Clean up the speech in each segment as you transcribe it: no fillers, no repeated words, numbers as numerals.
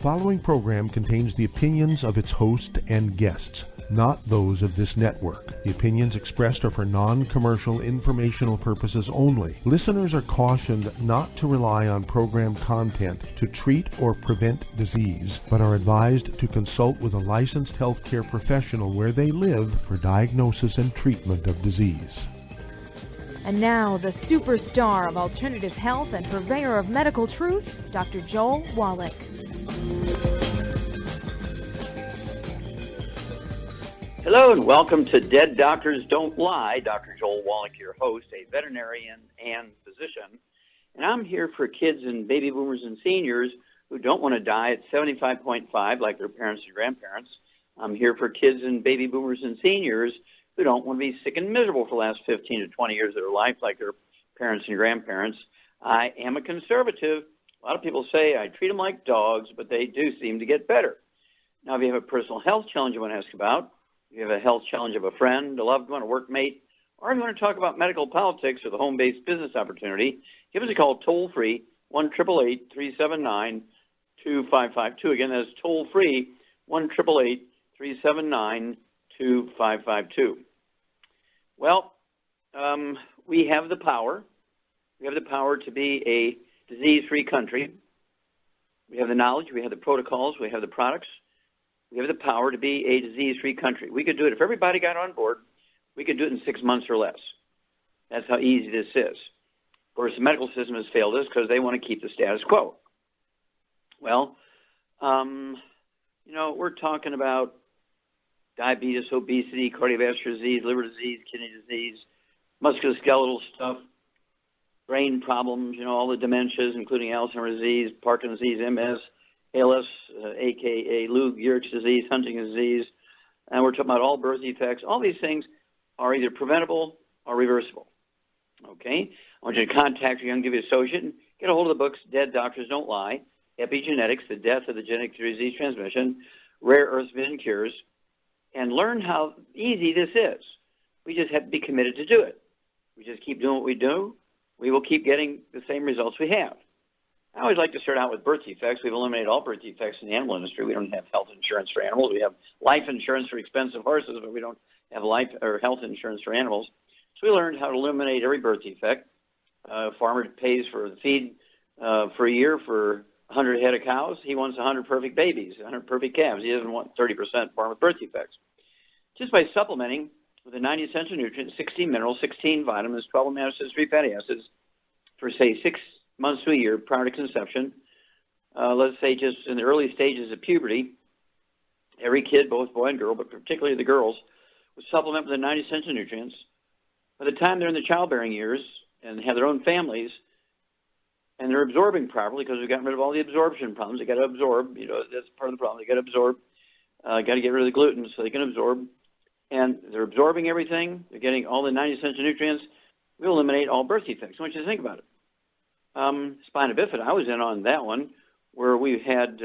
following program contains the opinions of its host and guests, not those of this network. The opinions expressed are for non-commercial informational purposes only. Listeners are cautioned not to rely on program content to treat or prevent disease, but are advised to consult with a licensed healthcare professional where they live for diagnosis and treatment of disease. And now, the superstar of alternative health and purveyor of medical truth, Dr. Joel Wallach. Hello and welcome to Dead Doctors Don't Lie. Dr. Joel Wallach, your host, a veterinarian and physician. And I'm here for kids and baby boomers and seniors who don't want to die at 75.5 like their parents and grandparents. I'm here for kids and baby boomers and seniors who don't want to be sick and miserable for the last 15 to 20 years of their life like their parents and grandparents. I am a conservative. A lot of people say I treat them like dogs, but they do seem to get better. Now, if you have a personal health challenge you want to ask about, if you have a health challenge of a friend, a loved one, a workmate, or if you want to talk about medical politics or the home-based business opportunity, give us a call toll-free, 1-888-379-2552. Again, that's toll-free, 1-888-379-2552. Well, we have the power. We have the power to be a disease-free country. We have the knowledge. We have the protocols. We have the products. We have the power to be a disease-free country. We could do it. If everybody got on board, we could do it in 6 months or less. That's how easy this is. Of course, the medical system has failed us because they want to keep the status quo. Well, we're talking about diabetes, obesity, cardiovascular disease, liver disease, kidney disease, musculoskeletal stuff, brain problems, all the dementias, including Alzheimer's disease, Parkinson's disease, MS, ALS, a.k.a. Lou Gehrig's disease, Huntington's disease, and we're talking about all birth defects. All these things are either preventable or reversible. Okay? I want you to contact your young giving associate and get a hold of the books, Dead Doctors Don't Lie, Epigenetics, The Death of the Genetic Disease Transmission, Rare Earths, Forbidden Cures, and learn how easy this is. We just have to be committed to do it. We just keep doing what we do. We will keep getting the same results we have. I always like to start out with birth defects. We've eliminated all birth defects in the animal industry. We don't have health insurance for animals. We have life insurance for expensive horses, but we don't have life or health insurance for animals. So we learned how to eliminate every birth defect. A farmer pays for the feed for a year for 100 head of cows. He wants 100 perfect babies, 100 perfect calves. He doesn't want 30% born with birth defects. Just by supplementing with the 90 essential nutrients, 16 minerals, 16 vitamins, 12 amino acids, 3 fatty acids for, say, 6 months to a year prior to conception, let's say just in the early stages of puberty, every kid, both boy and girl, but particularly the girls, would supplement with the 90 essential nutrients. By the time they're in the childbearing years and have their own families, and they're absorbing properly because we've gotten rid of all the absorption problems. They got to absorb. That's part of the problem. They got to absorb. Got to get rid of the gluten so they can absorb. And they're absorbing everything. They're getting all the 90 essential nutrients. We'll eliminate all birth defects. I want you to think about it. Spina bifida, I was in on that one, where we had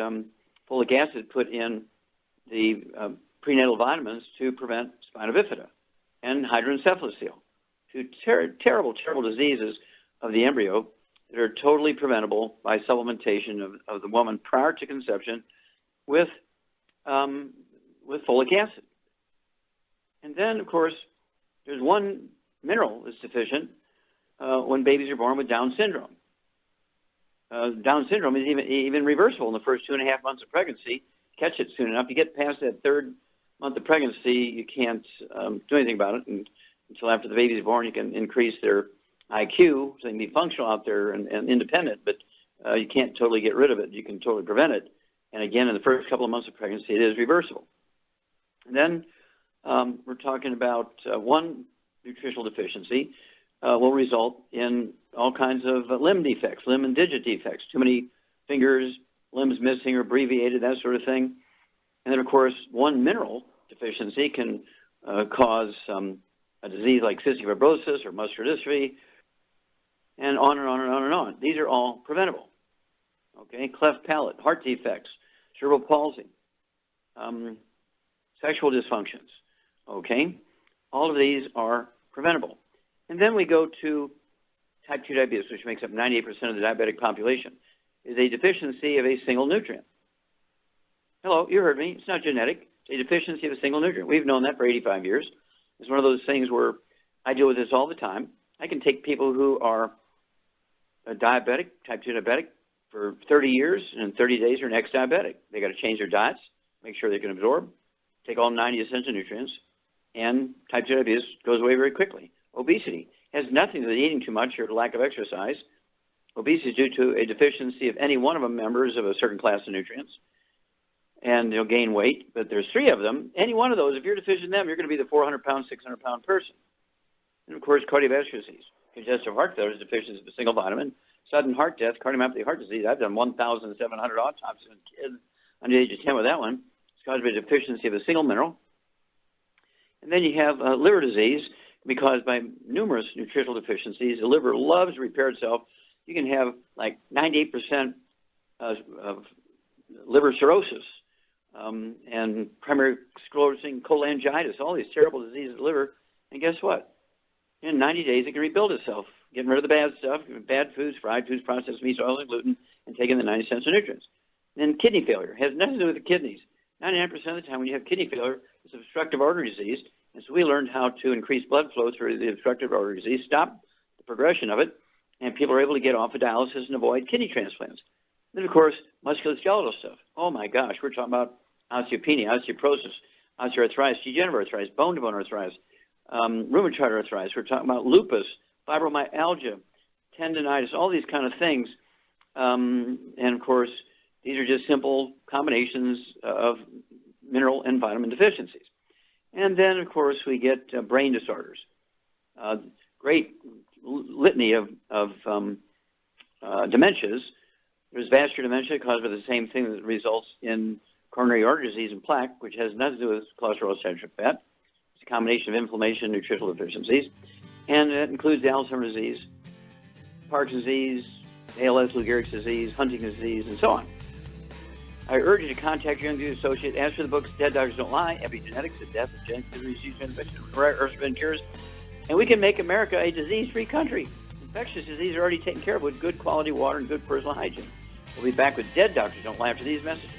folic acid put in the prenatal vitamins to prevent spina bifida and hydrocephalus, two terrible, terrible diseases of the embryo that are totally preventable by supplementation of the woman prior to conception with folic acid. And then, of course, there's one mineral that's deficient when babies are born with Down syndrome. Down syndrome is even reversible in the first 2.5 months of pregnancy. Catch it soon enough. You get past that 3rd month of pregnancy, you can't do anything about it. And until after the baby's born, you can increase their IQ so they can be functional out there and independent, but you can't totally get rid of it. You can totally prevent it. And again, in the first couple of months of pregnancy, it is reversible. And then we're talking about one nutritional deficiency will result in all kinds of limb defects, limb and digit defects, too many fingers, limbs missing or abbreviated, that sort of thing. And then, of course, one mineral deficiency can cause a disease like cystic fibrosis or muscular dystrophy, and on and on and on and on. These are all preventable. Okay, cleft palate, heart defects, cerebral palsy, sexual dysfunctions. Okay, all of these are preventable. And then we go to type 2 diabetes, which makes up 98% of the diabetic population, is a deficiency of a single nutrient. Hello, you heard me. It's not genetic. It's a deficiency of a single nutrient. We've known that for 85 years. It's one of those things where I deal with this all the time. I can take people who are a diabetic, type 2 diabetic, for 30 years, and in 30 days they're next diabetic. They got to change their diets, make sure they can absorb, take all 90 essential nutrients, and type 2 diabetes goes away very quickly. Obesity has nothing to do with eating too much or lack of exercise. Obesity is due to a deficiency of any one of them members of a certain class of nutrients, and they'll gain weight. But there's three of them. Any one of those, if you're deficient in them, you're going to be the 400-pound, 600-pound person. And, of course, cardiovascular disease. Congestive heart failure is a deficiency of a single vitamin. Sudden heart death, cardiomyopathy heart disease. I've done 1,700 autopsies on kids under the age of 10 with that one. It's caused by a deficiency of a single mineral. And then you have liver disease, because by numerous nutritional deficiencies, the liver loves to repair itself. You can have like 98% of liver cirrhosis and primary sclerosing cholangitis, all these terrible diseases of the liver. And guess what? In 90 days, it can rebuild itself, getting rid of the bad stuff, bad foods, fried foods, processed meats, oils, and gluten, and taking the 90 essential nutrients. And then kidney failure has nothing to do with the kidneys. 99% of the time when you have kidney failure, it's obstructive artery disease. And so we learned how to increase blood flow through the obstructive artery disease, stop the progression of it, and people are able to get off of dialysis and avoid kidney transplants. Then, of course, musculoskeletal stuff. Oh, my gosh, we're talking about osteopenia, osteoporosis, osteoarthritis, degenerative arthritis, bone-to-bone arthritis, rheumatoid arthritis. We're talking about lupus, fibromyalgia, tendinitis, all these kind of things. And, of course, these are just simple combinations of mineral and vitamin deficiencies. And then, of course, we get brain disorders. Great litany of dementias. There's vascular dementia caused by the same thing that results in coronary artery disease and plaque, which has nothing to do with cholesterol, saturated fat. It's a combination of inflammation and nutritional deficiencies. And that includes Alzheimer's disease, Parkinson's disease, ALS, Lou Gehrig's disease, Huntington's disease, and so on. I urge you to contact your young associate. Ask for the books Dead Doctors Don't Lie, Epigenetics, The Death of Genetic Disease, Infection, Cures, and we can make America a disease-free country. Infectious disease are already taken care of with good quality water and good personal hygiene. We'll be back with Dead Doctors Don't Lie after these messages.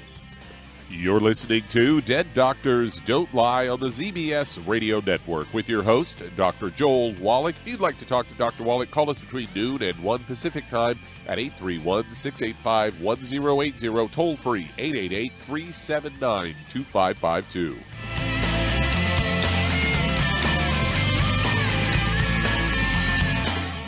You're listening to Dead Doctors Don't Lie on the ZBS Radio Network with your host, Dr. Joel Wallach. If you'd like to talk to Dr. Wallach, call us between noon and 1 Pacific Time at 831-685-1080, toll free 888-379-2552.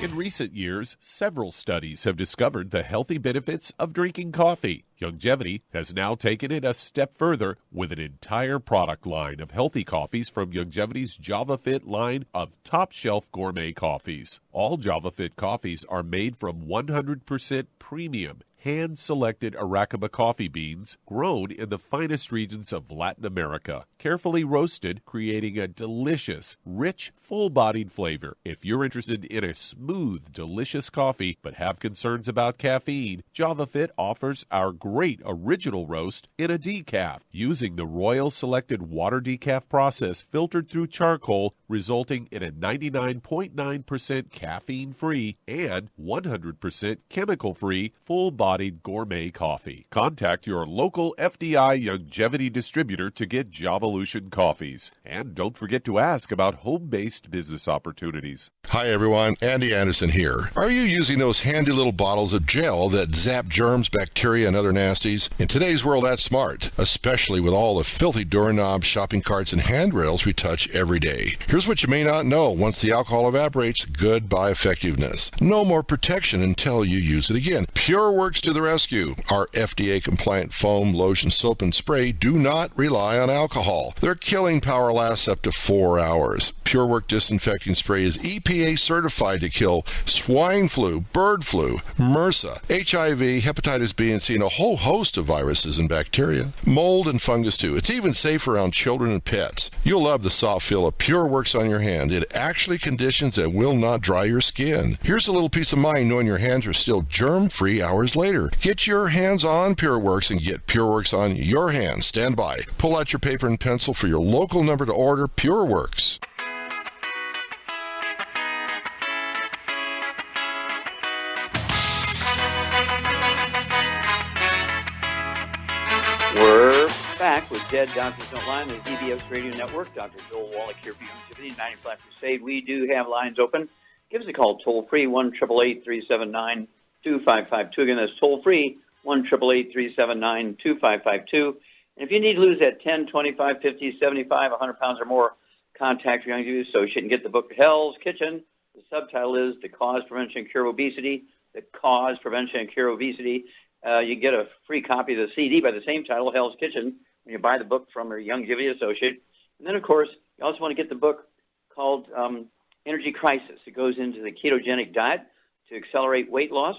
In recent years, several studies have discovered the healthy benefits of drinking coffee. Longevity has now taken it a step further with an entire product line of healthy coffees from Longevity's JavaFit line of top-shelf gourmet coffees. All JavaFit coffees are made from 100% premium, hand-selected Arabica coffee beans grown in the finest regions of Latin America, carefully roasted, creating a delicious, rich, full-bodied flavor. If you're interested in a smooth, delicious coffee but have concerns about caffeine, JavaFit offers our great original roast in a decaf, using the Royal Selected Water Decaf process filtered through charcoal, resulting in a 99.9% caffeine-free and 100% chemical-free, full-bodied gourmet coffee. Contact your local FDI Longevity distributor to get Javalution coffees. And don't forget to ask about home-based business opportunities. Hi everyone, Andy Anderson here. Are you using those handy little bottles of gel that zap germs, bacteria, and other nasties? In today's world, that's smart, especially with all the filthy doorknobs, shopping carts, and handrails we touch every day. Here's what you may not know. Once the alcohol evaporates, goodbye effectiveness. No more protection until you use it again. PureWorks to the rescue. Our FDA-compliant foam, lotion, soap, and spray do not rely on alcohol. Their killing power lasts up to 4 hours. PureWorks disinfecting spray is EPA certified to kill swine flu, bird flu, MRSA, HIV, hepatitis B and C, and a whole host of viruses and bacteria. Mold and fungus too. It's even safe around children and pets. You'll love the soft feel of PureWorks on your hand. It actually conditions and will not dry your skin. Here's a little peace of mind knowing your hands are still germ-free hours later. Get your hands on PureWorks and get PureWorks on your hands. Stand by. Pull out your paper and pencil for your local number to order PureWorks. We're back with Dead Doctors Don't Lie on the ZBS Radio Network. Dr. Bill Wallach here for Youngevity, 90 Flat Crusade. We do have lines open. Give us a call toll-free, 1-888-379-2552. Again, that's toll-free, 1-888-379-2552. And if you need to lose that 10, 25, 50, 75, 100 pounds or more, contact your Youngevity associate and get the book Hell's Kitchen. The subtitle is The Cause, Prevention, and Cure of Obesity. The Cause, Prevention, and Cure of Obesity. You get a free copy of the CD by the same title, Hell's Kitchen, when you buy the book from your Youngevity associate. And then, of course, you also want to get the book called Energy Crisis. It goes into the ketogenic diet to accelerate weight loss,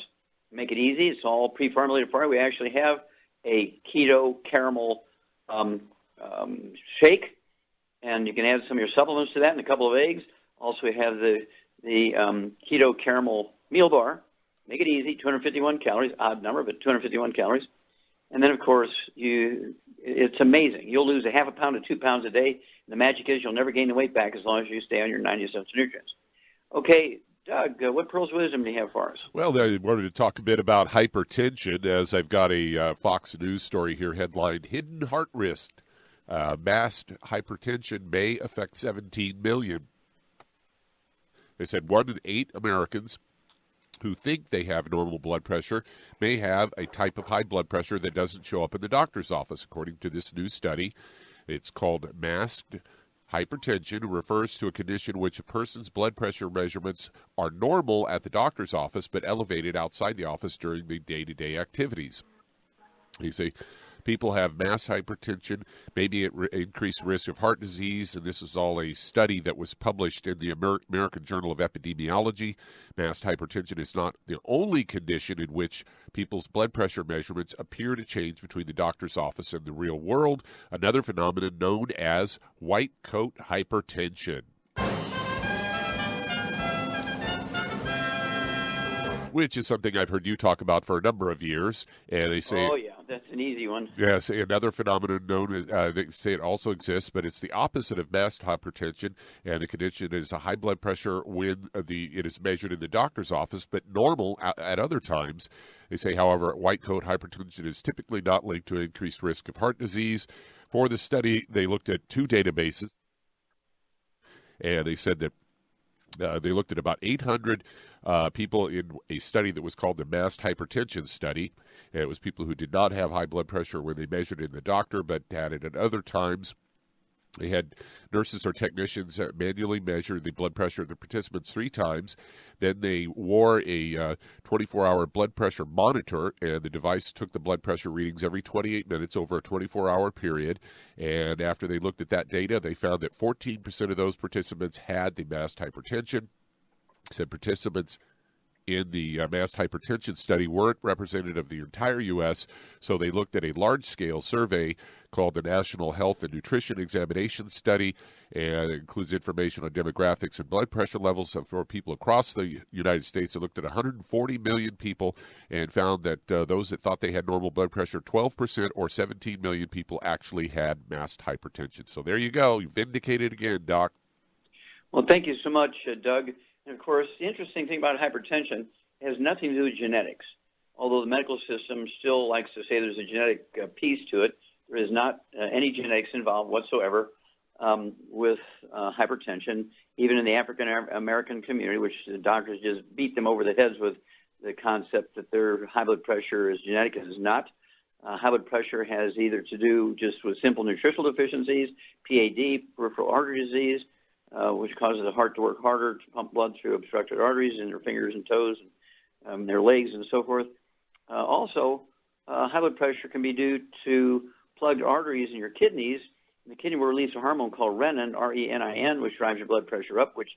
make it easy. It's all pre-formulated for you. We actually have a keto caramel shake, and you can add some of your supplements to that and a couple of eggs. Also, we have the keto caramel meal bar. Make it easy, 251 calories, odd number, but 251 calories. And then, of course, it's amazing. You'll lose a half a pound to 2 pounds a day. And the magic is you'll never gain the weight back as long as you stay on your 90 essential nutrients. Okay, Doug, what pearls of wisdom do you have for us? Well, I wanted to talk a bit about hypertension, as I've got a Fox News story here headlined, Hidden Heart Risk. Masked hypertension may affect 17 million. They said 1 in 8 Americans who think they have normal blood pressure may have a type of high blood pressure that doesn't show up in the doctor's office, according to this new study. It's called masked hypertension. It refers to a condition in which a person's blood pressure measurements are normal at the doctor's office but elevated outside the office during the day-to-day activities. They say people have masked hypertension, maybe at increased risk of heart disease, and this is all a study that was published in the American Journal of Epidemiology. Masked hypertension is not the only condition in which people's blood pressure measurements appear to change between the doctor's office and the real world. Another phenomenon known as white coat hypertension, which is something I've heard you talk about for a number of years. And they say, oh, yeah, that's an easy one. Yes, another phenomenon known as, they say it also exists, but it's the opposite of masked hypertension. And the condition is a high blood pressure when it is measured in the doctor's office, but normal at other times. They say, however, white coat hypertension is typically not linked to an increased risk of heart disease. For the study, they looked at 2 databases, and they said that they looked at about 800 people in a study that was called the masked hypertension study. And it was people who did not have high blood pressure when they measured it in the doctor, but had it at other times. They had nurses or technicians manually measure the blood pressure of the participants 3 times. Then they wore a 24-hour blood pressure monitor, and the device took the blood pressure readings every 28 minutes over a 24-hour period. And after they looked at that data, they found that 14% of those participants had the masked hypertension. Said participants in the masked hypertension study weren't representative of the entire U.S., so they looked at a large-scale survey called the National Health and Nutrition Examination Study, and it includes information on demographics and blood pressure levels for people across the United States. It looked at 140 million people and found that those that thought they had normal blood pressure, 12% or 17 million people actually had masked hypertension. So there you go. You vindicated again, Doc. Well, thank you so much, Doug. And, of course, the interesting thing about hypertension has nothing to do with genetics. Although the medical system still likes to say there's a genetic piece to it, there is not any genetics involved whatsoever with hypertension, even in the African-American community, which the doctors just beat them over the heads with the concept that their high blood pressure is genetic. It is not. High blood pressure has either to do just with simple nutritional deficiencies, PAD, peripheral artery disease, which causes the heart to work harder to pump blood through obstructed arteries in their fingers and toes and their legs and so forth. Also, high blood pressure can be due to plugged arteries in your kidneys. And the kidney will release a hormone called renin, R-E-N-I-N, which drives your blood pressure up, which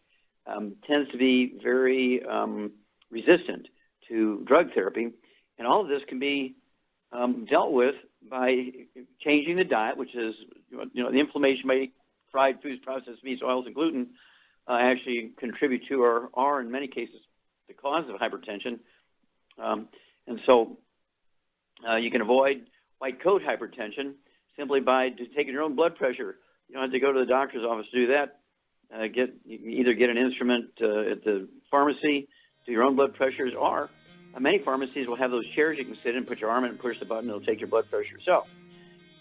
tends to be very resistant to drug therapy. And all of this can be dealt with by changing the diet, which is, the inflammation by fried foods, processed meats, oils, and gluten actually contribute to or are, in many cases, the cause of hypertension. And so you can avoid white coat hypertension simply by taking your own blood pressure. You don't have to go to the doctor's office to do that. Either get an instrument at the pharmacy, do your own blood pressures, or many pharmacies will have those chairs you can sit in, put your arm in and push the button, it'll take your blood pressure yourself.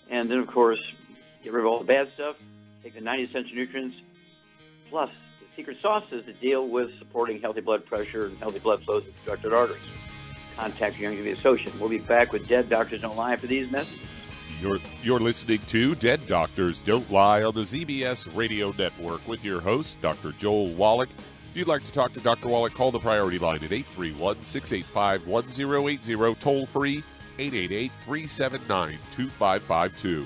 And then, of course, get rid of all the bad stuff, take the 90 essential nutrients, plus the secret sauce is to deal with supporting healthy blood pressure and healthy blood flow through obstructed arteries. Contact your Youngevity associate. We'll be back with Dead Doctors Don't Lie for these messages. You're listening to Dead Doctors Don't Lie on the ZBS Radio Network with your host, Dr. Joel Wallach. If you'd like to talk to Dr. Wallach, call the priority line at 831-685-1080, toll free, 888-379-2552.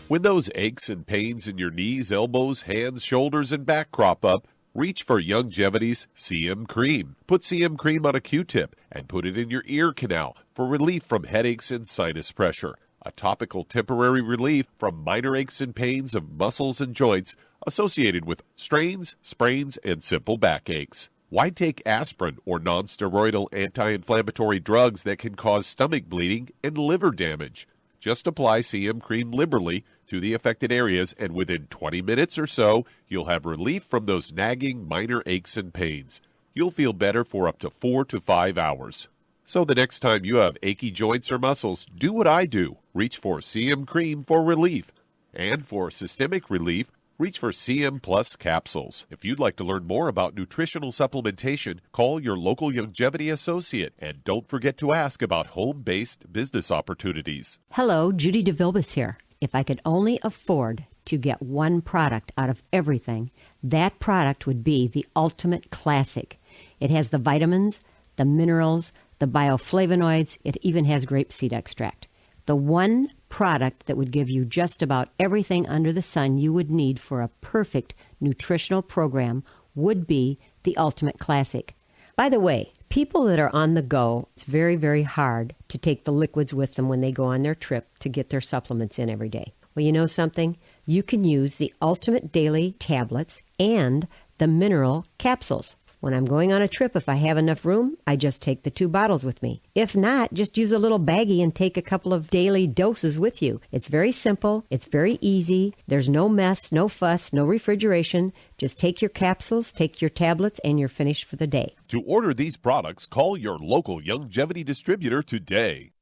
When those aches and pains in your knees, elbows, hands, shoulders, and back crop up, reach for Youngevity's CM Cream. Put CM Cream on a Q-tip and put it in your ear canal for relief from headaches and sinus pressure. A topical temporary relief from minor aches and pains of muscles and joints associated with strains, sprains, and simple backaches. Why take aspirin or non-steroidal anti-inflammatory drugs that can cause stomach bleeding and liver damage? Just apply CM Cream liberally to the affected areas, and within 20 minutes or so, you'll have relief from those nagging minor aches and pains. You'll feel better for up to 4 to 5 hours. So the next time you have achy joints or muscles, do what I do. Reach for CM Cream for relief. And for systemic relief, reach for CM Plus capsules. If you'd like to learn more about nutritional supplementation, call your local Youngevity associate. And don't forget to ask about home-based business opportunities. Hello, Judy DeVilbus here. If I could only afford to get one product out of everything, that product would be the Ultimate Classic. It has the vitamins, the minerals, the bioflavonoids. It even has grapeseed extract. The one product that would give you just about everything under the sun you would need for a perfect nutritional program would be the Ultimate Classic. By the way, people that are on the go, it's very, very hard to take the liquids with them when they go on their trip to get their supplements in every day. Well, you know something? You can use the Ultimate Daily tablets and the mineral capsules. When I'm going on a trip, if I have enough room, I just take the 2 bottles with me. If not, just use a little baggie and take a couple of daily doses with you. It's very simple. It's very easy. There's no mess, no fuss, no refrigeration. Just take your capsules, take your tablets, and you're finished for the day. To order these products, call your local Youngevity distributor today.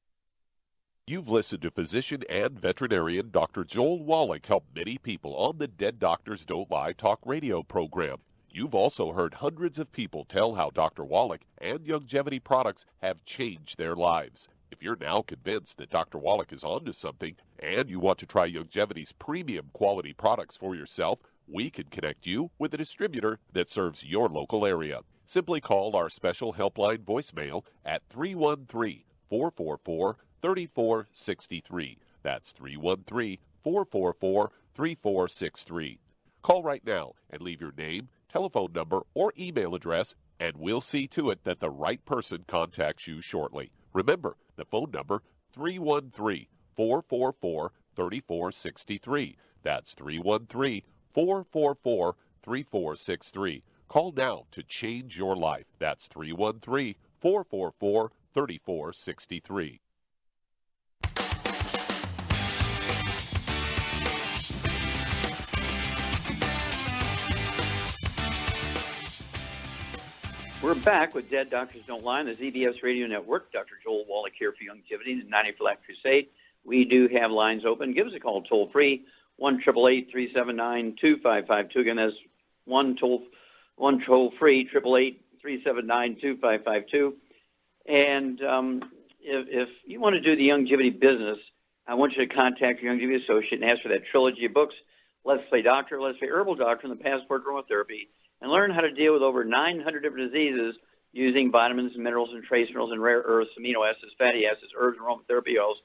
You've listened to physician and veterinarian Dr. Joel Wallach help many people on the Dead Doctors Don't Lie talk radio program. You've also heard hundreds of people tell how Dr. Wallach and Youngevity products have changed their lives. If you're now convinced that Dr. Wallach is onto something and you want to try Youngevity's premium quality products for yourself, we can connect you with a distributor that serves your local area. Simply call our special helpline voicemail at 313-444-3463. That's 313-444-3463. Call right now and leave your name, telephone number, or email address, and we'll see to it that the right person contacts you shortly. Remember, the phone number, 313-444-3463. That's 313-444-3463. Call now to change your life. That's 313-444-3463. We're back with Dead Doctors Don't Lie on the ZBS Radio Network. Dr. Joel Wallach here for Youngevity, the 90 for Life Crusade. We do have lines open. Give us a call toll-free, 1-888-379-2552. Again, that's one toll-free, 888-379-2552. And if you want to do the Youngevity business, I want you to contact your Youngevity associate and ask for that trilogy of books, Let's Play Doctor, Let's Play Herbal Doctor, and the Passport Aromatherapy, and learn how to deal with over 900 different diseases using vitamins, minerals, and trace minerals, and rare earths, amino acids, fatty acids, herbs, and aromatherapy oils.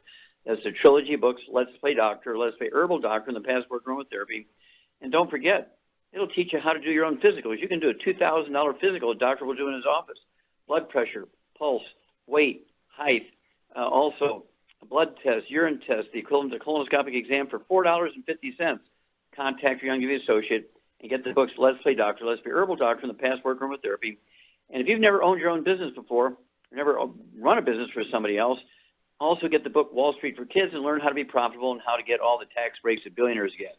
That's the trilogy of books, Let's Play Doctor, Let's Play Herbal Doctor, and the Passport Aromatherapy. And don't forget, it'll teach you how to do your own physicals. You can do a $2,000 physical a doctor will do in his office. Blood pressure, pulse, weight, height, also a blood test, urine test, the equivalent to colonoscopic exam for $4.50. Contact your Youngevity associate and get the books Let's Play Doctor, Let's Play Herbal Doctor, and the Passport Aromatherapy. And if you've never owned your own business before, never run a business for somebody else. Also get the book Wall Street for Kids and learn how to be profitable and how to get all the tax breaks that billionaires get.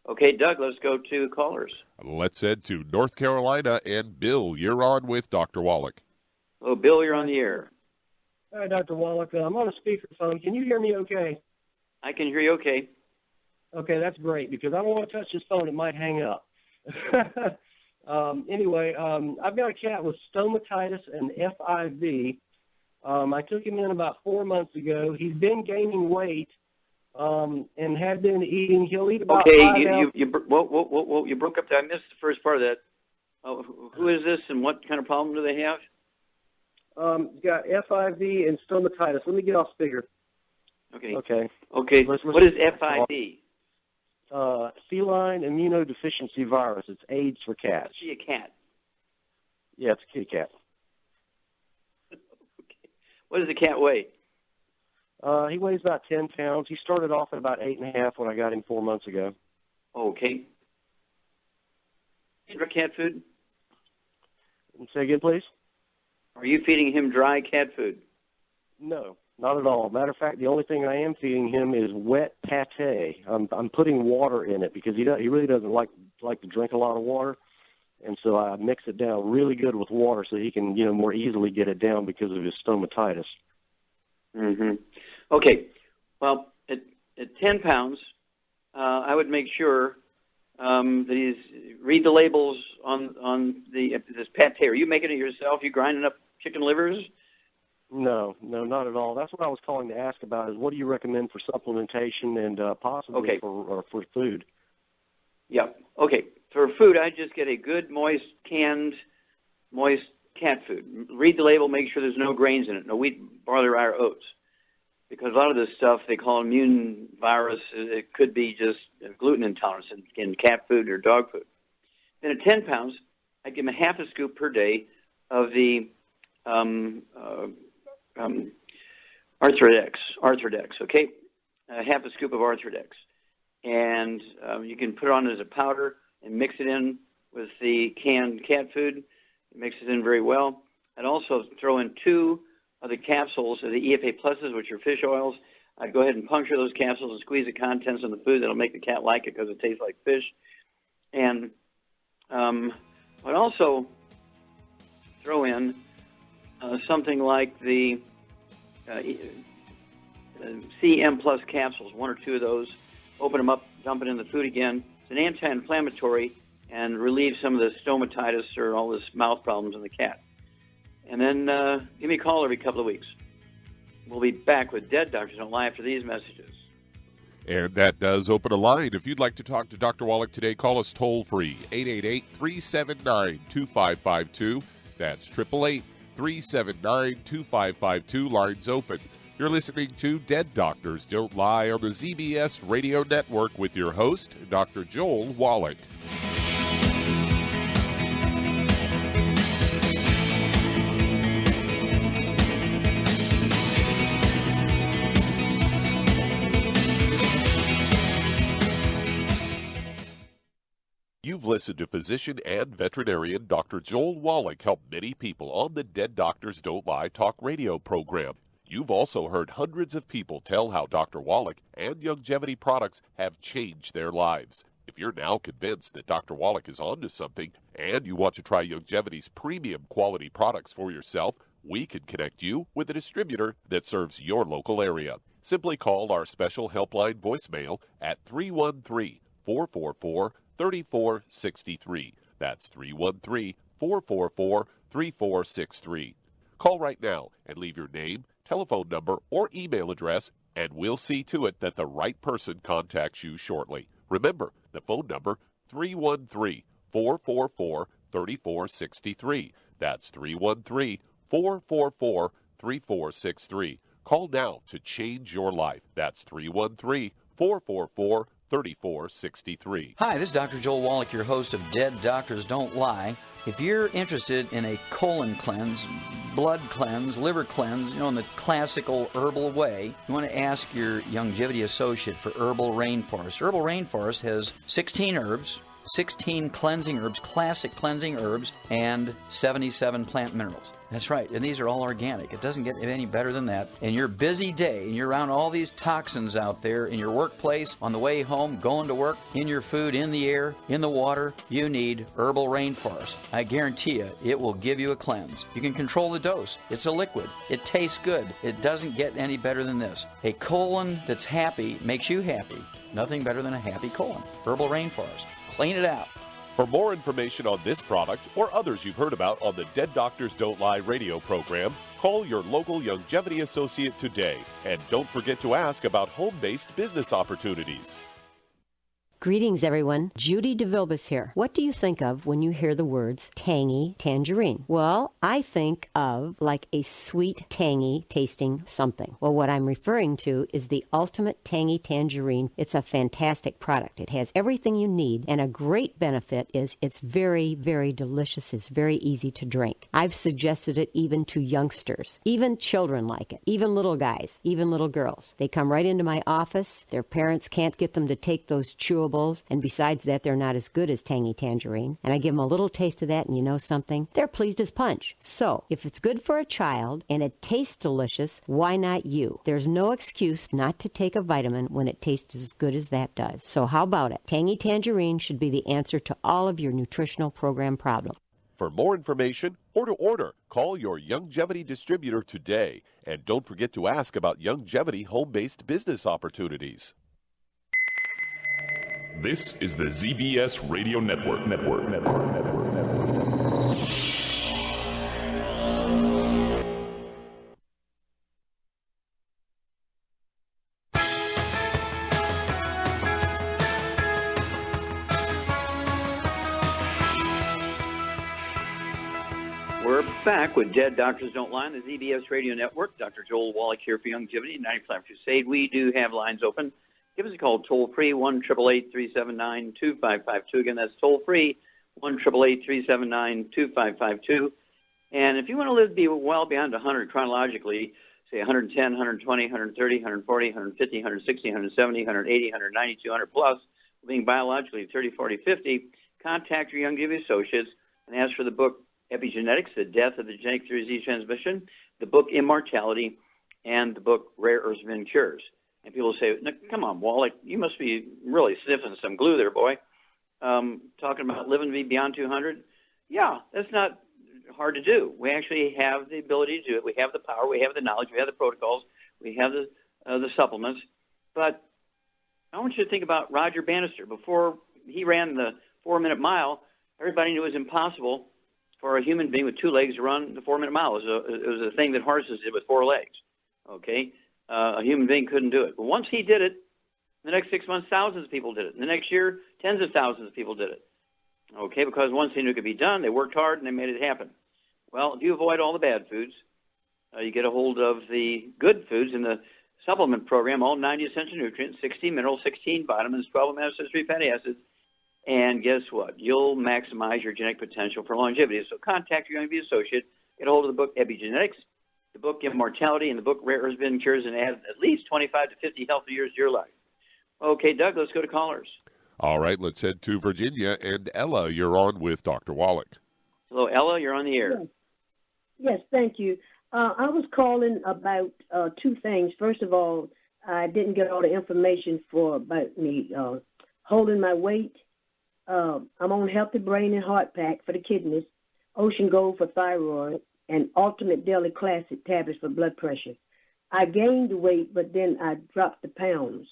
Okay, Doug, let's go to callers. Let's head to North Carolina. And Bill, you're on with Dr. Wallach. Hello, Bill, you're on the air. Hi, Dr. Wallach. I'm on a speakerphone. Can you hear me okay? I can hear you okay. Okay, that's great, because I don't want to touch this phone. It might hang up. Anyway, I've got a cat with stomatitis and FIV. I took him in about 4 months ago. He's been gaining weight and had been eating. He'll eat about okay, 5 you broke up there. I missed the first part of that. Who is this and what kind of problem do they have? He's got FIV and stomatitis. Let me get off speaker. Okay. Okay. What is FIV? Feline immunodeficiency virus. It's AIDS for cats. Is she a cat? Yeah, it's a kitty cat. Okay. What does the cat weigh? He weighs about 10 pounds. He started off at about 8.5 when I got him 4 months ago. Okay. Dry cat food? Say again, please? Are you feeding him dry cat food? No, not at all. Matter of fact, the only thing I am feeding him is wet pate. I'm putting water in it because he really doesn't like to drink a lot of water, and so I mix it down really good with water so he can more easily get it down because of his stomatitis. Mm-hmm. Okay. Well, at 10 pounds, I would make sure that he's read the labels on this pate. Are you making it yourself? You grinding up chicken livers? No, not at all. That's what I was calling to ask about. Is what do you recommend for supplementation and possibly for food? Yeah. Okay. For food, I just get a good moist cat food. Read the label. Make sure there's no grains in it. No wheat, barley, rye, or oats. Because a lot of this stuff they call immune virus, it could be just gluten intolerance in cat food or dog food. Then at 10 pounds, I give him a half a scoop per day of the Arthrodex, okay? Half a scoop of Arthrodex. And you can put it on as a powder and mix it in with the canned cat food. It mixes in very well. I'd also throw in 2 of the capsules of the EFA pluses, which are fish oils. I'd go ahead and puncture those capsules and squeeze the contents of the food. That'll make the cat like it because it tastes like fish. And I'd also throw in something like the CM Plus capsules, 1 or 2 of those. Open them up, dump it in the food again. It's an anti-inflammatory and relieve some of the stomatitis or all this mouth problems in the cat. And then give me a call every couple of weeks. We'll be back with Dead Doctors Don't Lie after these messages. And that does open a line. If you'd like to talk to Dr. Wallach today, call us toll-free, 888-379-2552. That's 888-379-2552. Lines open. You're listening to Dead Doctors Don't Lie on the ZBS Radio Network with your host, Dr. Joel Wallach. You've listened to physician and veterinarian Dr. Joel Wallach help many people on the Dead Doctors Don't Lie talk radio program. You've also heard hundreds of people tell how Dr. Wallach and Youngevity products have changed their lives. If you're now convinced that Dr. Wallach is onto something and you want to try Youngevity's premium quality products for yourself, we can connect you with a distributor that serves your local area. Simply call our special helpline voicemail at 313-444-3463. That's 313-444-3463. Call right now and leave your name, telephone number, or email address, and we'll see to it that the right person contacts you shortly. Remember, the phone number, 313-444-3463. That's 313-444-3463. Call now to change your life. That's 313-444-3463. Hi, this is Dr. Joel Wallach, your host of Dead Doctors Don't Lie. If you're interested in a colon cleanse, blood cleanse, liver cleanse, in the classical herbal way, you want to ask your Youngevity associate for Herbal Rainforest. Herbal Rainforest has 16 herbs, 16 cleansing herbs, classic cleansing herbs, and 77 plant minerals. That's right, and these are all organic. It doesn't get any better than that. In your busy day, and you're around all these toxins out there in your workplace, on the way home, going to work, in your food, in the air, in the water, you need Herbal Rainforest. I guarantee you, it will give you a cleanse. You can control the dose. It's a liquid. It tastes good. It doesn't get any better than this. A colon that's happy makes you happy. Nothing better than a happy colon. Herbal Rainforest. Clean it out. For more information on this product or others you've heard about on the Dead Doctors Don't Lie radio program, call your local Longevity associate today. And don't forget to ask about home-based business opportunities. Greetings, everyone. Judy DeVilbus here. What do you think of when you hear the words tangy tangerine? Well, I think of like a sweet, tangy tasting something. Well, what I'm referring to is the Ultimate Tangy Tangerine. It's a fantastic product. It has everything you need, and a great benefit is it's very, very delicious. It's very easy to drink. I've suggested it even to youngsters. Even children like it. Even little guys. Even little girls. They come right into my office. Their parents can't get them to take those chewable, and besides that, they're not as good as Tangy Tangerine. And I give them a little taste of that, and you know something? They're pleased as punch. So, if it's good for a child and it tastes delicious, why not you? There's no excuse not to take a vitamin when it tastes as good as that does. So how about it? Tangy Tangerine should be the answer to all of your nutritional program problems. For more information or to order, call your Longevity distributor today. And don't forget to ask about Longevity home-based business opportunities. This is the ZBS Radio Network. We're back with Dead Doctors Don't Lie on the ZBS Radio Network. Dr. Joel Wallach here for Longevity, 95 Crusade. We do have lines open. Give us a call, toll-free, 1-888-379-2552. Again, that's toll-free, 1-888-379-2552. And if you want to live be well beyond 100 chronologically, say 110, 120, 130, 140, 150, 160, 170, 180, 190, 200 plus, being biologically 30, 40, 50, contact your Longevity associates and ask for the book Epigenetics, The Death of the Genetic Through Disease Transmission, the book Immortality, and the book Rare Earths and Cures. And people say, come on, Wallach, you must be really sniffing some glue there, boy. Talking about living to be beyond 200. Yeah, that's not hard to do. We actually have the ability to do it. We have the power. We have the knowledge. We have the protocols. We have the supplements. But I want you to think about Roger Bannister. Before he ran the 4-minute mile, everybody knew it was impossible for a human being with 2 legs to run the 4-minute mile. It was a thing that horses did with 4 legs, okay? A human being couldn't do it. But once he did it, in the next 6 months, thousands of people did it. In the next year, tens of thousands of people did it. Okay, because once they knew it could be done, they worked hard and they made it happen. Well, if you avoid all the bad foods, you get a hold of the good foods in the supplement program, all 90 essential nutrients, 16 minerals, 16 vitamins, 12 amino acids, 3 fatty acids, and guess what? You'll maximize your genetic potential for longevity. So contact your Longevity associate, get a hold of the book Epigenetics, the book Immortality, and the book Rare Earths and Cures, and add at least 25 to 50 healthy years to your life. Okay, Doug, let's go to callers. All right, let's head to Virginia. And Ella, you're on with Dr. Wallach. Hello, Ella, you're on the air. Yes, thank you. I was calling about 2 things. First of all, I didn't get all the information about me holding my weight. I'm on Healthy Brain and Heart Pack for the kidneys, Ocean Gold for thyroid, and Ultimate Daily Classic tablets for blood pressure. I gained the weight, but then I dropped the pounds.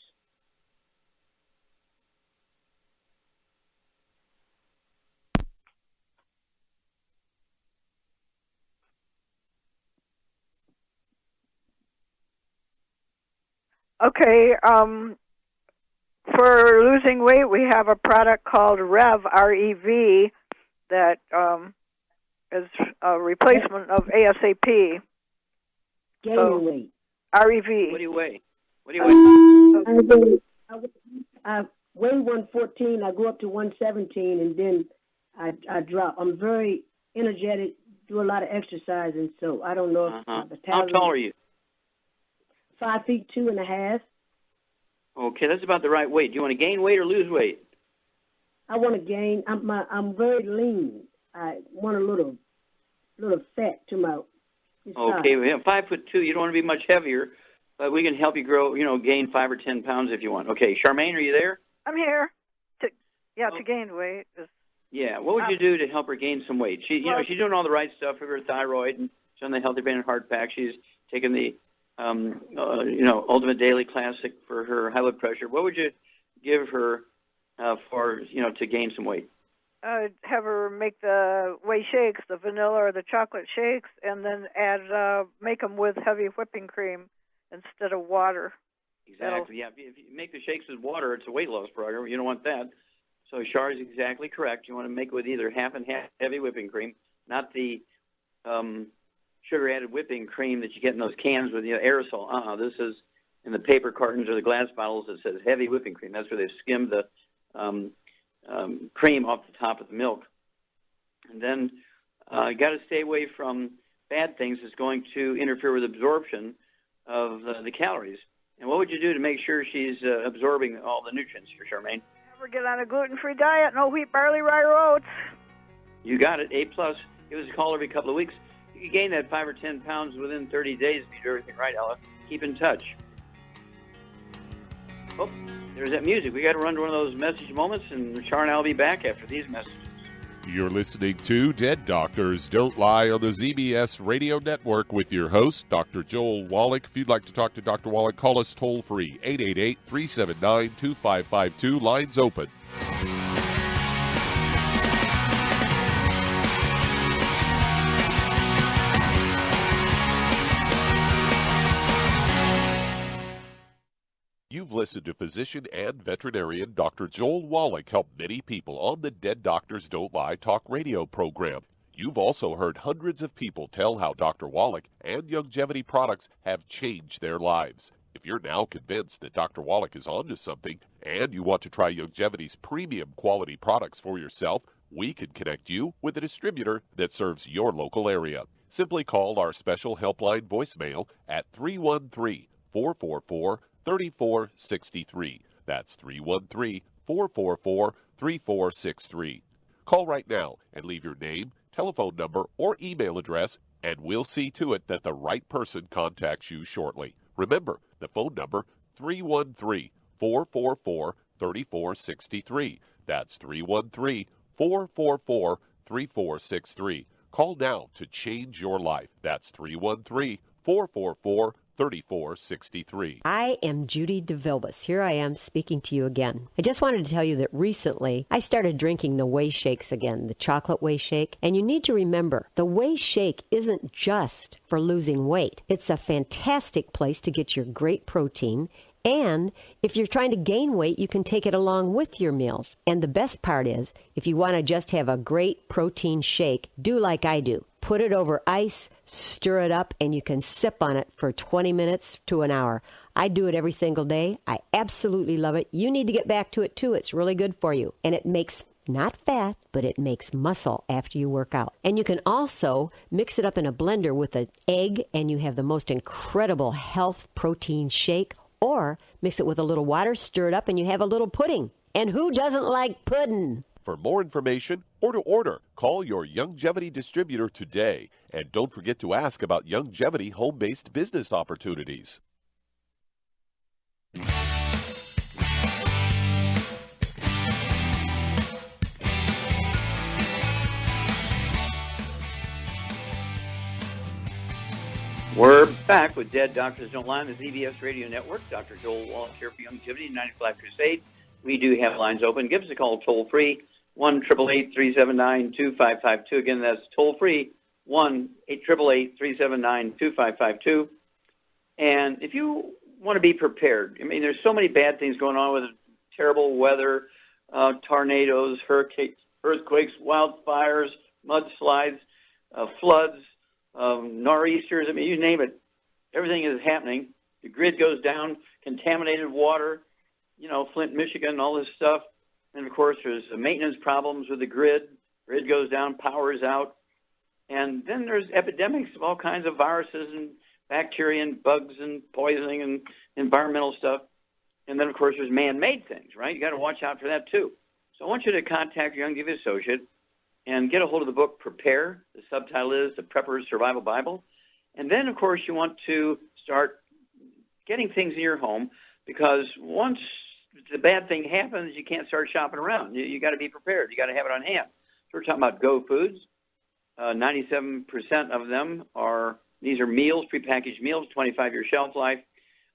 Okay, for losing weight, we have a product called REV, R-E-V, that is a replacement of ASAP. Gaining weight. R-E-V. What do you weigh? What do you weigh? I weigh 114. I go up to 117, and then I drop. I'm very energetic, do a lot of exercising, so I don't know if How tall are you? 5 feet 2.5. Okay, that's about the right weight. Do you want to gain weight or lose weight? I want to gain. I'm very lean. I want a little fat to my size. Okay, we have 5'2". You don't want to be much heavier, but we can help you grow. Gain 5 or 10 pounds if you want. Okay, Charmaine, are you there? I'm here. To gain weight. Yeah. What would you do to help her gain some weight? She's doing all the right stuff for her thyroid, and she's on the Healthy Brain and Heart Pack. She's taking the Ultimate Daily Classic for her high blood pressure. What would you give her to gain some weight? I'd have her make the whey shakes, the vanilla or the chocolate shakes, and then make them with heavy whipping cream instead of water. Exactly. Yeah. If you make the shakes with water, it's a weight loss program. You don't want that. So Char is exactly correct. You want to make it with either half and half heavy whipping cream, not the sugar-added whipping cream that you get in those cans with aerosol. This is in the paper cartons or the glass bottles that says heavy whipping cream. That's where they've skimmed the cream off the top of the milk. And then you got to stay away from bad things that's going to interfere with absorption of the calories. And what would you do to make sure she's absorbing all the nutrients for Charmaine? Never get on a gluten-free diet. No wheat, barley, rye, or oats. You got it. A+. Give us a call every couple of weeks. You can gain that 5 or 10 pounds within 30 days if you do everything right, Ella. Keep in touch. Oh, there's that music. We got to run to one of those message moments, and Char and I will be back after these messages. You're listening to Dead Doctors Don't Lie on the ZBS Radio Network with your host, Dr. Joel Wallach. If you'd like to talk to Dr. Wallach, call us toll-free, 888-379-2552. Lines open. You've listened to physician and veterinarian Dr. Joel Wallach help many people on the Dead Doctors Don't Lie talk radio program. You've also heard hundreds of people tell how Dr. Wallach and Youngevity products have changed their lives. If you're now convinced that Dr. Wallach is onto something and you want to try Youngevity's premium quality products for yourself, we can connect you with a distributor that serves your local area. Simply call our special helpline voicemail at 313-444-3463. That's 313-444-3463. Call right now and leave your name, telephone number, or email address, and we'll see to it that the right person contacts you shortly. Remember, the phone number, 313-444-3463. That's 313-444-3463. Call now to change your life. That's 313-444-3463. I am Judy DeVilbus. Here I am speaking to you again. I just wanted to tell you that recently I started drinking the whey shakes again, the chocolate whey shake. And you need to remember, the whey shake isn't just for losing weight. It's a fantastic place to get your great protein. And if you're trying to gain weight, you can take it along with your meals. And the best part is, if you want to just have a great protein shake, do like I do. Put it over ice, stir it up, and you can sip on it for 20 minutes to an hour. I do it every single day. I absolutely love it. You need to get back to it, too. It's really good for you. And it makes not fat, but it makes muscle after you work out. And you can also mix it up in a blender with an egg, and you have the most incredible health protein shake. Or mix it with a little water, stir it up, and you have a little pudding. And who doesn't like pudding? For more information or to order, call your Youngevity distributor today. And don't forget to ask about Youngevity home-based business opportunities. We're back with Dead Doctors Don't Lie on the ZBS Radio Network. Dr. Joel Wallach here for Youngevity 95 Crusade. We do have lines open. Give us a call toll-free, 1-888-379-2552. Again, that's toll-free, 1-888-379-2552. And if you want to be prepared, I mean, there's so many bad things going on with terrible weather, tornadoes, hurricanes, earthquakes, wildfires, mudslides, floods, nor'easters, I mean, you name it. Everything is happening. The grid goes down, contaminated water, Flint, Michigan, all this stuff. And, of course, there's maintenance problems with the grid. Grid goes down, power is out. And then there's epidemics of all kinds of viruses and bacteria and bugs and poisoning and environmental stuff. And then, of course, there's man-made things, right? You got to watch out for that, too. So I want you to contact your Young Giving associate and get a hold of the book Prepare. The subtitle is The Prepper's Survival Bible. And then, of course, you want to start getting things in your home, because once the bad thing happens, you can't start shopping around. You got to be prepared. You got to have it on hand. So we're talking about Go Foods. 97% of them these are meals, prepackaged meals, 25-year shelf life.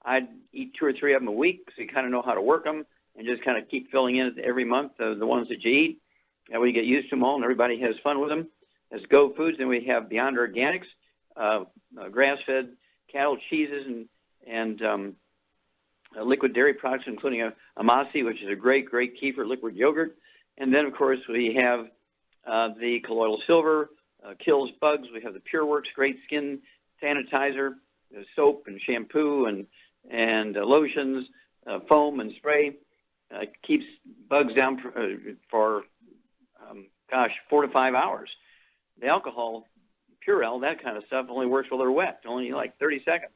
I'd eat 2 or 3 of them a week, so you kind of know how to work them and just kind of keep filling in every month the ones that you eat. That way you get used to them all, and everybody has fun with them. That's Go Foods. Then we have Beyond Organics, grass-fed cattle cheeses and liquid dairy products, including Amasi, which is a great kefir liquid yogurt. And then, of course, we have the colloidal silver, kills bugs. We have the PureWorks, great skin sanitizer, soap and shampoo and lotions, foam and spray. Keeps bugs down for 4 to 5 hours. The alcohol, Purell, that kind of stuff only works while they're wet, only like 30 seconds.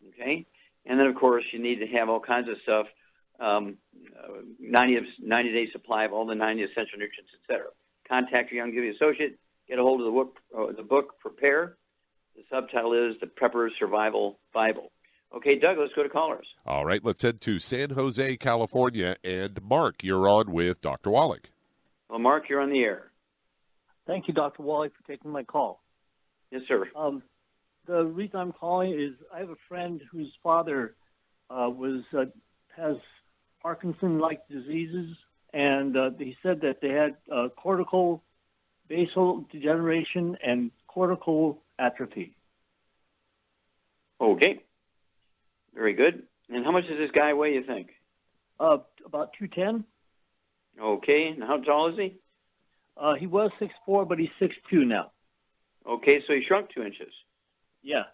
Okay? And then, of course, you need to have all kinds of stuff, 90-day supply of all the 90 essential nutrients, etc. Contact your Young Giving associate. Get a hold of the book Prepare. The subtitle is The Prepper's Survival Bible. Okay, Doug, let's go to callers. All right, let's head to San Jose, California. And Mark, you're on with Dr. Wallach. Well, Mark, you're on the air. Thank you, Dr. Wallach, for taking my call. Yes, sir. The reason I'm calling is I have a friend whose father has Parkinson-like diseases, and he said that they had cortical basal degeneration and cortical atrophy. Okay. Very good. And how much does this guy weigh, you think? About 210. Okay. And how tall is he? He was 6'4", but he's 6'2" now. Okay, so he shrunk 2 inches. Yeah.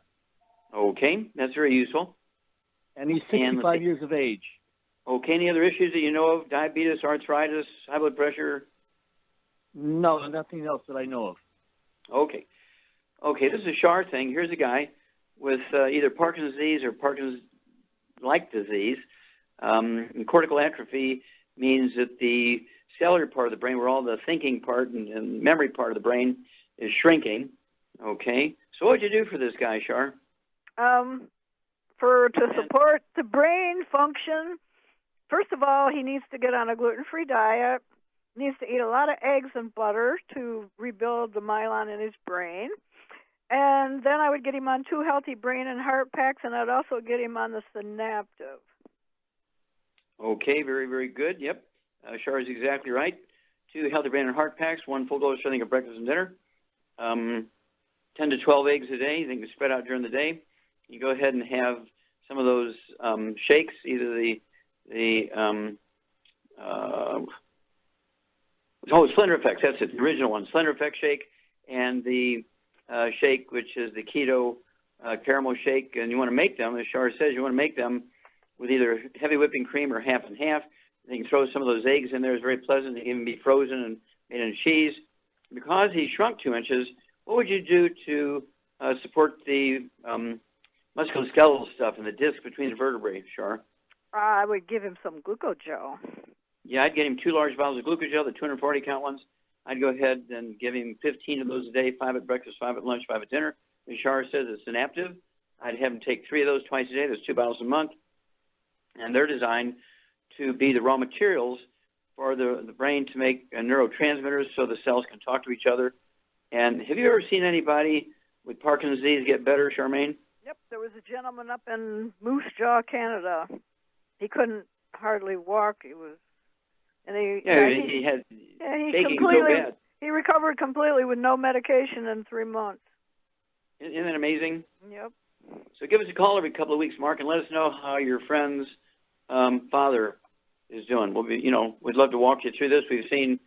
Okay, that's very useful. And he's 65 years of age. Okay, any other issues that you know of? Diabetes, arthritis, high blood pressure? No, nothing else that I know of. Okay. Okay, this is a Shar thing. Here's a guy with either Parkinson's disease or Parkinson's-like disease. And cortical atrophy means that the cellular part of the brain, where all the thinking part and memory part of the brain is shrinking. Okay. So what would you do for this guy, Shar? To support the brain function, first of all, he needs to get on a gluten-free diet. Needs to eat a lot of eggs and butter to rebuild the myelin in his brain. And then I would get him on 2 healthy brain and heart packs, and I'd also get him on the Synaptive. Okay, very, very good. Yep. Shar is exactly right. 2 healthy brain and heart packs, 1 full dose serving of breakfast and dinner. 10 to 12 eggs a day. They can spread out during the day. You go ahead and have some of those shakes, either Slender Effects, that's it, the original one, Slender Effect shake, and the shake, which is the keto caramel shake, and you want to make them, as Shar says, you want to make them with either heavy whipping cream or half and half. You can throw some of those eggs in there. It's very pleasant. They can even be frozen and made into cheese. Because he shrunk 2 inches, what would you do to support the musculoskeletal stuff and the disc between the vertebrae, Shar? I would give him some glucogel. Yeah, I'd get him 2 large bottles of glucogel, the 240 count ones. I'd go ahead and give him 15 of those a day, 5 at breakfast, 5 at lunch, 5 at dinner. As Shar says, it's Synaptive. I'd have him take 3 of those twice a day. There's 2 bottles a month. And they're designed to be the raw materials for the brain to make neurotransmitters so the cells can talk to each other. And have you ever seen anybody with Parkinson's disease get better, Charmaine? Yep, there was a gentleman up in Moose Jaw, Canada. He couldn't hardly walk. He had shaking so bad. He recovered completely with no medication in 3 months. Isn't that amazing? Yep. So give us a call every couple of weeks, Mark, and let us know how your friend's father is doing. We'd love to walk you through this. We've seen,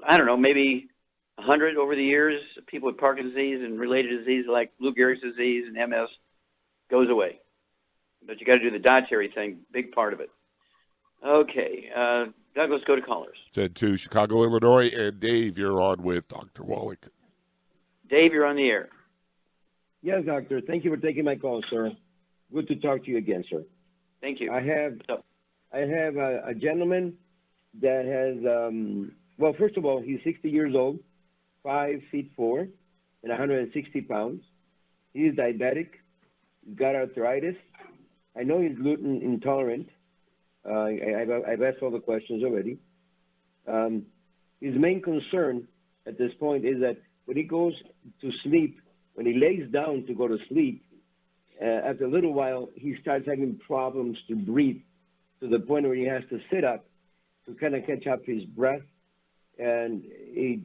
maybe 100 over the years, people with Parkinson's disease and related disease like Lou Gehrig's disease and MS goes away. But you got to do the dietary thing, big part of it. Okay, Doug, let's go to callers. Said to Chicago, Illinois, and Dave, you're on with Dr. Wallach. Dave, you're on the air. Yes, doctor. Thank you for taking my call, sir. Good to talk to you again, sir. Thank you. I have a gentleman that has, well, first of all, he's 60 years old, 5'4", and 160 pounds. He's diabetic. He's got arthritis. I know he's gluten intolerant. I've asked all the questions already. His main concern at this point is that when he goes to sleep, when he lays down to go to sleep, after a little while, he starts having problems to breathe to the point where he has to sit up to kind of catch up his breath. And he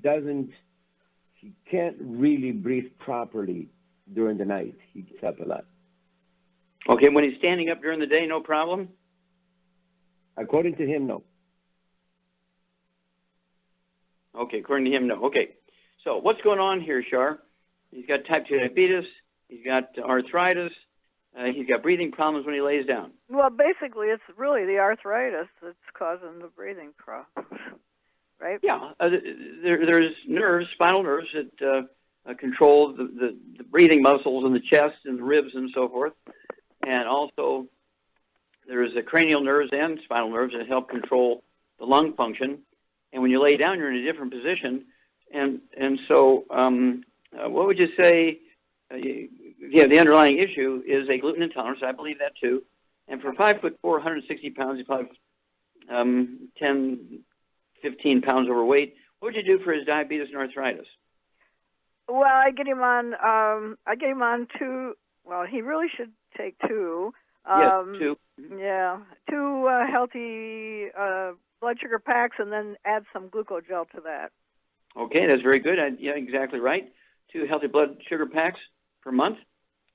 can't really breathe properly during the night. He gets up a lot. Okay, when he's standing up during the day, no problem? According to him, no. Okay, according to him, no. Okay, so what's going on here, Shar? He's got type 2 diabetes, he's got arthritis, he's got breathing problems when he lays down. Well, basically, it's really the arthritis that's causing the breathing problems, right? Yeah, there's nerves, spinal nerves that control the breathing muscles in the chest and the ribs and so forth. And also, there's the cranial nerves and spinal nerves that help control the lung function. And when you lay down, you're in a different position. And so, what would you say? The underlying issue is a gluten intolerance. I believe that too. And for 5'4", 160 pounds, he's probably 10, 15 pounds overweight. What would you do for his diabetes and arthritis? Well, I get him on two. Well, he really should take two. Yes, two. Yeah, two healthy blood sugar packs, and then add some glucogel to that. Okay, that's very good. Yeah, exactly right. 2 healthy blood sugar packs per month.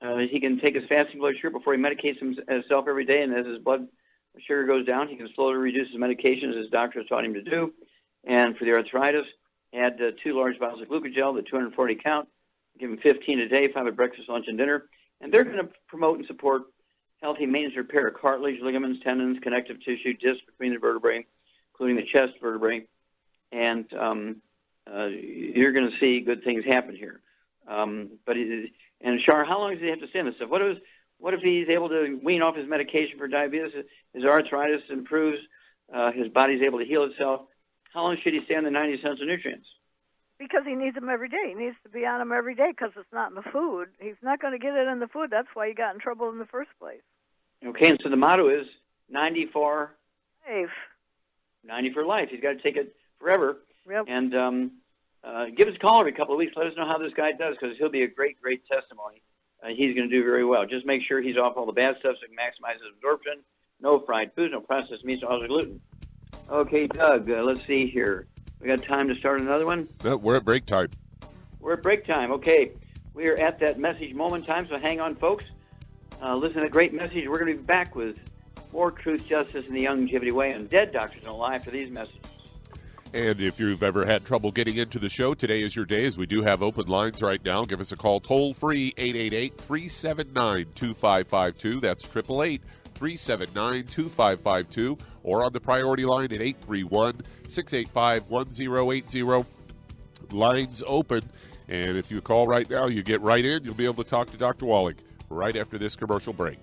He can take his fasting blood sugar before he medicates himself every day, and as his blood sugar goes down, he can slowly reduce his medication as his doctor has taught him to do. And for the arthritis, add 2 large bottles of glucogel, the 240 count. Give him 15 a day, 5 at breakfast, lunch, and dinner. And they're going to promote and support healthy maintenance repair of cartilage, ligaments, tendons, connective tissue, discs between the vertebrae, including the chest vertebrae. And you're going to see good things happen here. And Shar, how long does he have to stay on this stuff? What if he's able to wean off his medication for diabetes, his arthritis improves, his body's able to heal itself? How long should he stay on the 90 essential nutrients? Because he needs them every day. He needs to be on them every day because it's not in the food. He's not going to get it in the food. That's why he got in trouble in the first place. Okay, and so the motto is 90 for life. 90 for life. He's got to take it forever. Yep. And give us a call every couple of weeks. Let us know how this guy does because he'll be a great, great testimony. He's going to do very well. Just make sure he's off all the bad stuff so he can maximize his absorption. No fried foods, no processed meats, no gluten. Okay, Doug, let's see here. We got time to start another one? No, we're at break time. We're at break time. Okay. We are at that message moment time, so hang on, folks. Listen to a great message. We're going to be back with more truth, justice, and the longevity way on Dead Doctors Don't Lie for these messages. And if you've ever had trouble getting into the show, today is your day, as we do have open lines right now. Give us a call toll-free, 888-379-2552. That's 888-379-2552. Or on the priority line at 831-685-1080. Lines open. And if you call right now, you get right in. You'll be able to talk to Dr. Wallach right after this commercial break.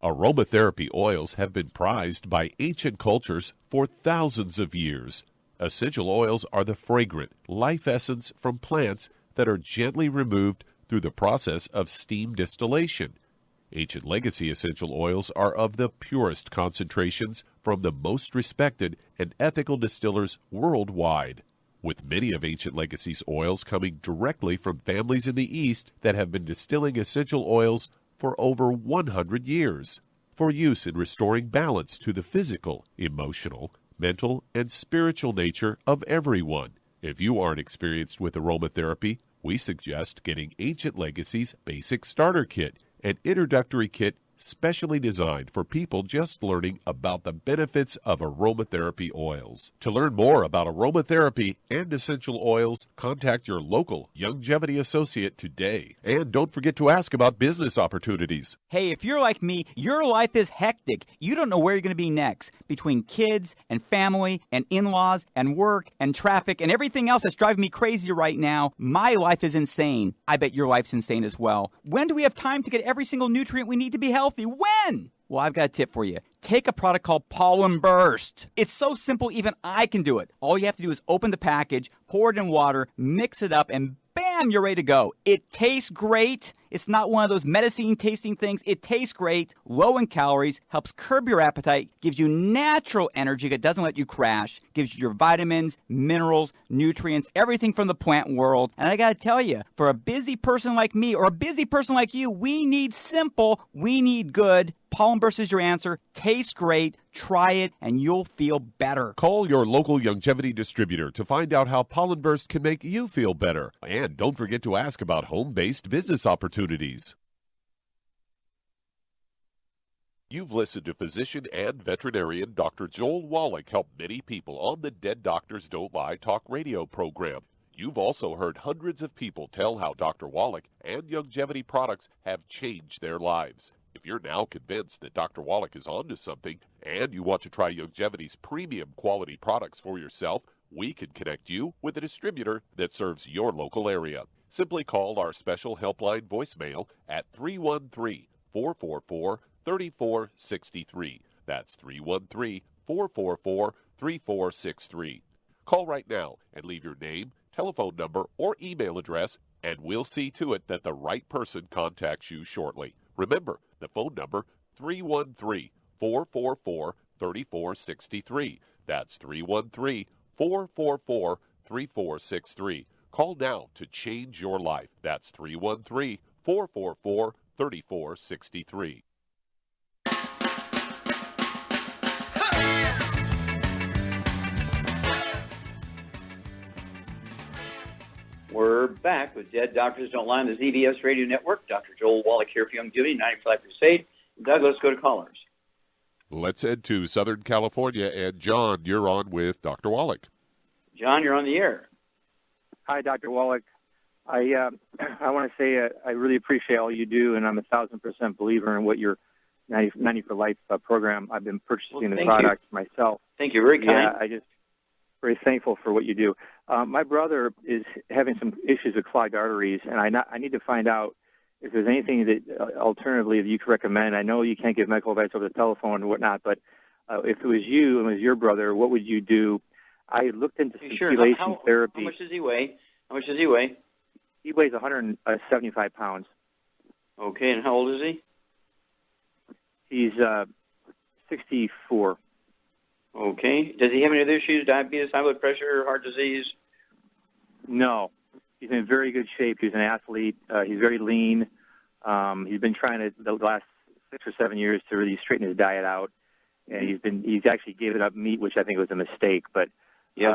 Aromatherapy oils have been prized by ancient cultures for thousands of years. Essential oils are the fragrant life essence from plants that are gently removed through the process of steam distillation. Ancient legacy essential oils are of the purest concentrations from the most respected and ethical distillers worldwide, with many of Ancient Legacy's oils coming directly from families in the East that have been distilling essential oils for over 100 years, for use in restoring balance to the physical, emotional, mental, and spiritual nature of everyone. If you aren't experienced with aromatherapy, we suggest getting Ancient Legacy's Basic Starter Kit, an introductory kit specially designed for people just learning about the benefits of aromatherapy oils. To learn more about aromatherapy and essential oils, contact your local Longevity associate today. And don't forget to ask about business opportunities. Hey, if you're like me, your life is hectic. You don't know where you're going to be next. Between kids and family and in-laws and work and traffic and everything else that's driving me crazy right now, my life is insane. I bet your life's insane as well. When do we have time to get every single nutrient we need to be healthy? When? Well, I've got a tip for you. Take a product called Pollen Burst. It's so simple, even I can do it. All you have to do is open the package, pour it in water, mix it up, and bam, you're ready to go. It tastes great. It's not one of those medicine-tasting things. It tastes great, low in calories, helps curb your appetite, gives you natural energy that doesn't let you crash, gives you your vitamins, minerals, nutrients, everything from the plant world. And I got to tell you, for a busy person like me or a busy person like you, we need simple, we need good. Pollen Burst is your answer. Tastes great. Try it, and you'll feel better. Call your local Longevity distributor to find out how Pollen Burst can make you feel better. And don't forget to ask about home-based business opportunities. You've listened to physician and veterinarian Dr. Joel Wallach help many people on the Dead Doctors Don't Lie talk radio program. You've also heard hundreds of people tell how Dr. Wallach and Longevity products have changed their lives. If you're now convinced that Dr. Wallach is onto something and you want to try Longevity's premium quality products for yourself, we can connect you with a distributor that serves your local area. Simply call our special helpline voicemail at 313-444-3463. That's 313-444-3463. Call right now and leave your name, telephone number, or email address, and we'll see to it that the right person contacts you shortly. Remember, the phone number, 313-444-3463. That's 313-444-3463. Call now to change your life. That's 313-444-3463. We're back with Dead Doctors Don't Lie on the ZBS Radio Network. Dr. Joel Wallach here for Longevity, 95 Crusade. Doug, let's go to callers. Let's head to Southern California. And John, you're on with Dr. Wallach. John, you're on the air. Hi, Dr. Wallach. I want to say I really appreciate all you do, and I'm 1,000% believer in what your 90 for Life program. I've been purchasing the product myself. Thank you. Very kind. Yeah, I just very thankful for what you do. My brother is having some issues with clogged arteries, and I need to find out if there's anything that alternatively that you could recommend. I know you can't give medical advice over the telephone and whatnot, but if it was you and it was your brother, what would you do? I looked into stimulation therapy. How much does he weigh? How much does he weigh? He weighs 175 pounds. Okay, and how old is he? He's 64. Okay. Does he have any other issues, diabetes, high blood pressure, heart disease? No. He's in very good shape. He's an athlete. He's very lean. He's been trying to, the last 6 or 7 years, to really straighten his diet out. And he's actually given up meat, which I think was a mistake. But he's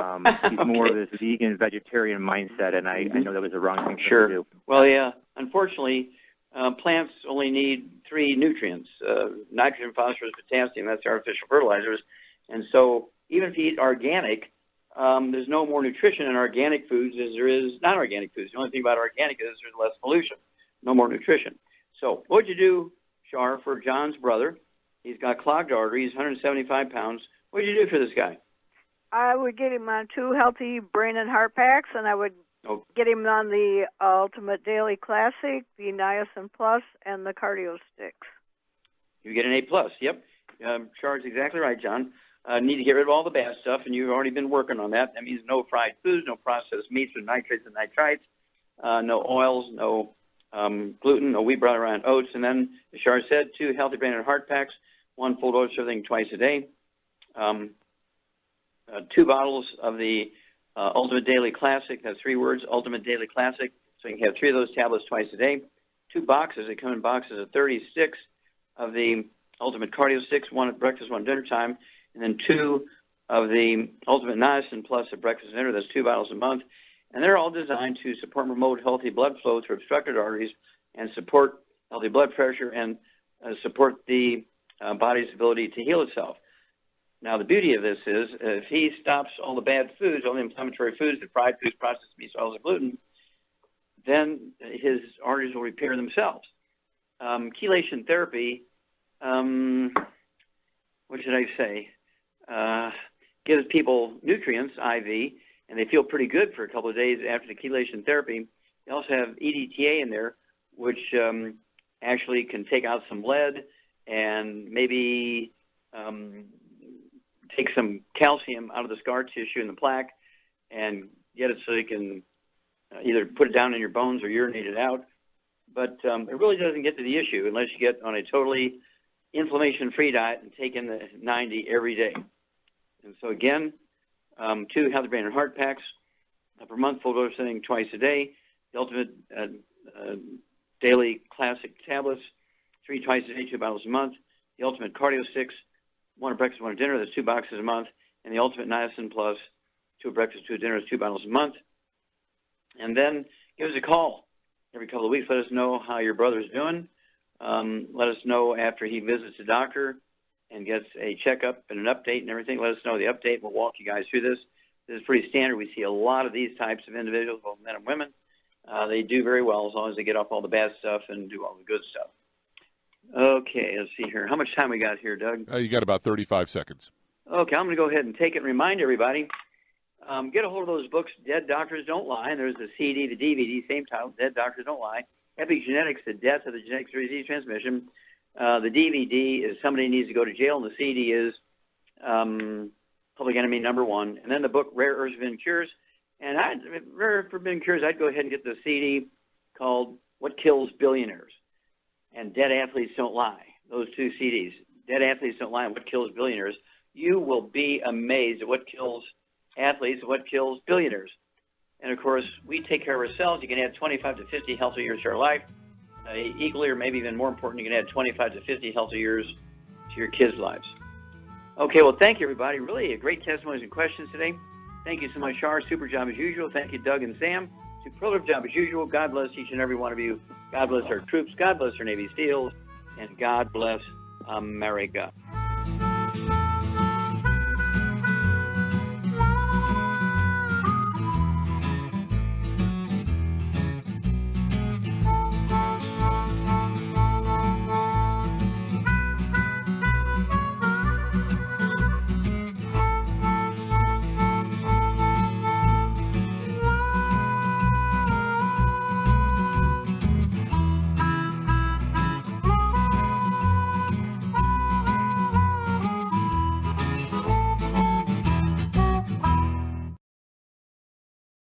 more of this vegan, vegetarian mindset, and I know that was the wrong thing for him to do. Well, yeah. Unfortunately, plants only need 3 nutrients, nitrogen, phosphorus, potassium. That's artificial fertilizers. And so even if you eat organic, there's no more nutrition in organic foods as there is non-organic foods. The only thing about organic is there's less pollution, no more nutrition. So what would you do, Shar, for John's brother? He's got clogged arteries, 175 pounds. What would you do for this guy? I would get him on 2 healthy brain and heart packs, and I would get him on the Ultimate Daily Classic, the Niacin Plus, and the Cardio Sticks. You get an A+. Yep. Char's exactly right, John. Need to get rid of all the bad stuff, and you've already been working on that. That means no fried foods, no processed meats with nitrates and nitrites, no oils, no gluten, no wheat, brown, and oats. And then, as Char said, 2 healthy brain and heart packs, 1 full dose of everything twice a day, 2 bottles of the Ultimate Daily Classic. That's 3 words, Ultimate Daily Classic. So you can have 3 of those tablets twice a day. 2 boxes. They come in boxes of 36 of the Ultimate Cardio Sticks, 1 at breakfast, 1 at dinner time, and then 2 of the Ultimate Niacin Plus at breakfast and dinner. That's 2 bottles a month. And they're all designed to support and promote healthy blood flow through obstructed arteries and support healthy blood pressure and support the body's ability to heal itself. Now, the beauty of this is if he stops all the bad foods, all the inflammatory foods, the fried foods, processed meats, oils, and gluten, then his arteries will repair themselves. Chelation therapy, what should I say, gives people nutrients, IV, and they feel pretty good for a couple of days after the chelation therapy. They also have EDTA in there, which actually can take out some lead and maybe take some calcium out of the scar tissue and the plaque and get it so you can either put it down in your bones or urinate it out. But it really doesn't get to the issue unless you get on a totally inflammation-free diet and take in the 90 every day. And so again, 2 healthy brain and heart packs per month, full dosing twice a day, the ultimate daily classic tablets, 3 twice a day, 2 bottles a month, the ultimate cardio 6, 1 at breakfast, 1 at dinner, that's 2 boxes a month, and the ultimate niacin plus, 2 at breakfast, 2 at dinner, that's 2 bottles a month. And then give us a call every couple of weeks. Let us know how your brother's doing. Let us know after he visits the doctor and gets a checkup and an update and everything. Let us know the update. We'll walk you guys through this. This is pretty standard. We see a lot of these types of individuals, both men and women. They do very well as long as they get off all the bad stuff and do all the good stuff. Okay, let's see here. How much time we got here, Doug? You got about 35 seconds. Okay, I'm going to go ahead and take it and remind everybody. Get a hold of those books, Dead Doctors Don't Lie. And there's the CD, the DVD, same title, Dead Doctors Don't Lie. Epigenetics, The Death of the Genetics of Disease Transmission. The DVD is Somebody Needs to Go to Jail, and the CD is Public Enemy #1. And then the book, Rare Earths Forbidden Cures. And Rare Earths Forbidden Cures, I'd go ahead and get the CD called What Kills Billionaires and Dead Athletes Don't Lie. Those 2 CDs, Dead Athletes Don't Lie and What Kills Billionaires. You will be amazed at what kills athletes and what kills billionaires. And, of course, we take care of ourselves. You can add 25 to 50 healthy years to our life. Equally, or maybe even more important, you can add 25 to 50 healthy years to your kids' lives. Okay, well, thank you, everybody. Really a great testimonies and questions today. Thank you so much, Shar. Super job as usual. Thank you, Doug and Sam. Superlative job as usual. God bless each and every one of you. God bless our troops. God bless our Navy SEALs. And God bless America.